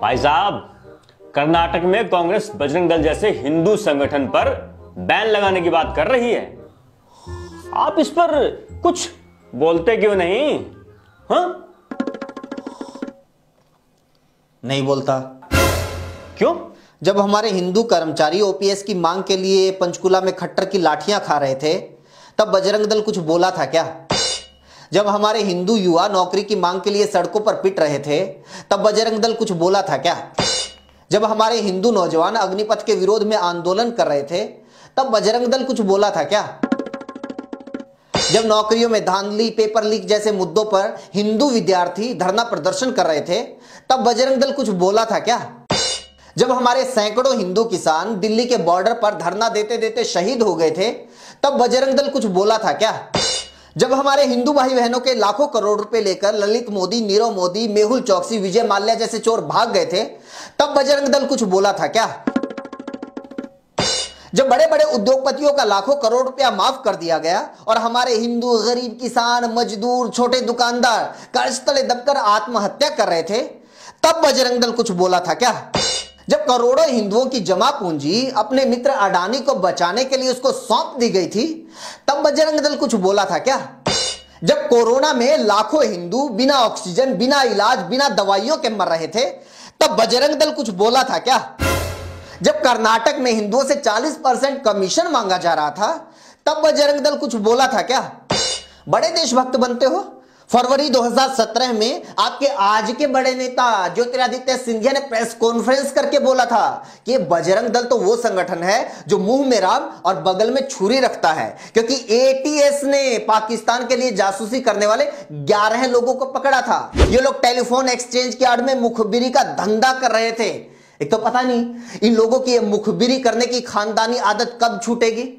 भाई साहब, कर्नाटक में कांग्रेस बजरंग दल जैसे हिंदू संगठन पर बैन लगाने की बात कर रही है। आप इस पर कुछ बोलते क्यों नहीं? हाँ? नहीं बोलता। क्यों? जब हमारे हिंदू कर्मचारी ओपीएस की मांग के लिए पंचकुला में खट्टर की लाठियां खा रहे थे, तब बजरंग दल कुछ बोला था क्या? जब हमारे हिंदू युवा नौकरी की मांग के लिए सड़कों पर पिट रहे थे, तब बजरंग दल कुछ बोला था क्या? जब हमारे हिंदू नौजवान अग्निपथ के विरोध में आंदोलन कर रहे थे, तब बजरंग दल कुछ बोला था क्या? जब नौकरियों में धांधली, पेपर लीक जैसे मुद्दों पर हिंदू विद्यार्थी धरना प्रदर्शन कर रहे थे, तब बजरंग दल कुछ बोला था क्या? जब हमारे सैकड़ों हिंदू किसान दिल्ली के बॉर्डर पर धरना देते देते शहीद हो गए थे, तब बजरंग दल कुछ बोला था क्या? जब हमारे हिंदू भाई बहनों के लाखों करोड़ रुपए लेकर ललित मोदी, नीरव मोदी, मेहुल चौकसी, विजय माल्या जैसे चोर भाग गए थे, तब बजरंग दल कुछ बोला था क्या? जब बड़े बड़े उद्योगपतियों का लाखों करोड़ रुपया माफ कर दिया गया और हमारे हिंदू गरीब किसान, मजदूर, छोटे दुकानदार कर्ज तले दबकर आत्महत्या कर रहे थे, तब बजरंग दल कुछ बोला था क्या? जब करोड़ों हिंदुओं की जमा पूंजी अपने मित्र अडानी को बचाने के लिए उसको सौंप दी गई थी, तब बजरंग दल कुछ बोला था क्या? जब कोरोना में लाखों हिंदू बिना ऑक्सीजन, बिना इलाज, बिना दवाइयों के मर रहे थे, तब बजरंग दल कुछ बोला था क्या? जब कर्नाटक में हिंदुओं से 40% कमीशन मांगा जा रहा था, तब बजरंग दल कुछ बोला था क्या? बड़े देशभक्त बनते हो। फरवरी 2017 में आपके आज के बड़े नेता ज्योतिरादित्य सिंधिया ने प्रेस कॉन्फ्रेंस करके बोला था कि बजरंग दल तो वो संगठन है जो मुंह में राम और बगल में छुरी रखता है, क्योंकि एटीएस ने पाकिस्तान के लिए जासूसी करने वाले 11 लोगों को पकड़ा था। ये लोग टेलीफोन एक्सचेंज के आड़ में मुखबिरी का धंधा कर रहे थे। एक तो पता नहीं इन लोगों की मुखबिरी करने की खानदानी आदत कब छूटेगी।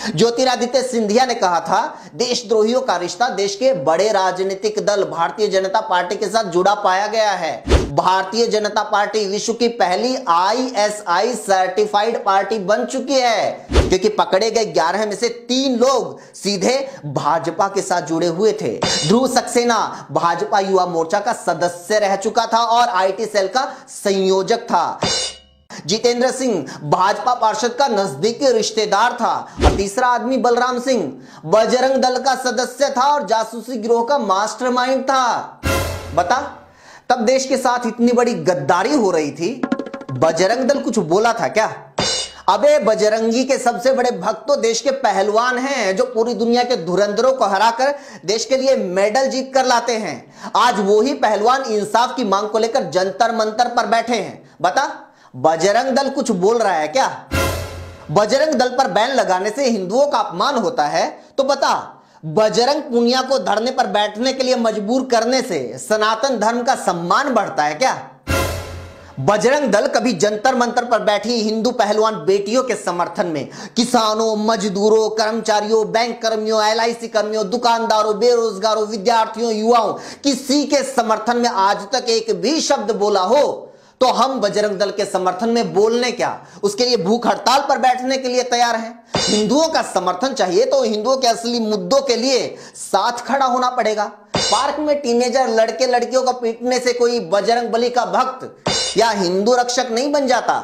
ज्योतिरादित्य सिंधिया ने कहा था, देशद्रोहियों का रिश्ता देश के बड़े राजनीतिक दल भारतीय जनता पार्टी के साथ जुड़ा पाया गया है। भारतीय जनता पार्टी विश्व की पहली आईएसआई सर्टिफाइड पार्टी बन चुकी है, क्योंकि पकड़े गए 11 में से 3 लोग सीधे भाजपा के साथ जुड़े हुए थे। ध्रुव सक्सेना भाजपा युवा मोर्चा का सदस्य रह चुका था और आईटी सेल का संयोजक था। जितेंद्र सिंह भाजपा पार्षद का नजदीकी रिश्तेदार था और तीसरा आदमी बलराम सिंह बजरंग दल का सदस्य था और जासूसी गिरोह का मास्टरमाइंड था। बता, तब देश के साथ इतनी बड़ी गद्दारी हो रही थी, बजरंग दल कुछ बोला था क्या? अबे बजरंगी के सबसे बड़े भक्त तो देश के पहलवान हैं, जो पूरी दुनिया के धुरंधरों को हराकर देश के लिए मेडल जीत कर लाते हैं। आज वो ही पहलवान इंसाफ की मांग को लेकर जंतर मंतर पर बैठे हैं। बता, बजरंग दल कुछ बोल रहा है क्या? बजरंग दल पर बैन लगाने से हिंदुओं का अपमान होता है, तो बता, बजरंग पुनिया को धरने पर बैठने के लिए मजबूर करने से सनातन धर्म का सम्मान बढ़ता है क्या? बजरंग दल कभी जंतर मंतर पर बैठी हिंदू पहलवान बेटियों के समर्थन में किसानों, मजदूरों, कर्मचारियों, बैंक कर्मियों, एलआईसी कर्मियों, दुकानदारों, बेरोजगारों, विद्यार्थियों, युवाओं, किसी के समर्थन में आज तक एक भी शब्द बोला हो, तो हम बजरंग दल के समर्थन में बोलने क्या, उसके लिए भूख हड़ताल पर बैठने के लिए तैयार हैं। हिंदुओं का समर्थन चाहिए तो हिंदुओं के असली मुद्दों के लिए साथ खड़ा होना पड़ेगा। पार्क में टीनेजर लड़के लड़कियों को पीटने से कोई बजरंग बली का भक्त या हिंदू रक्षक नहीं बन जाता।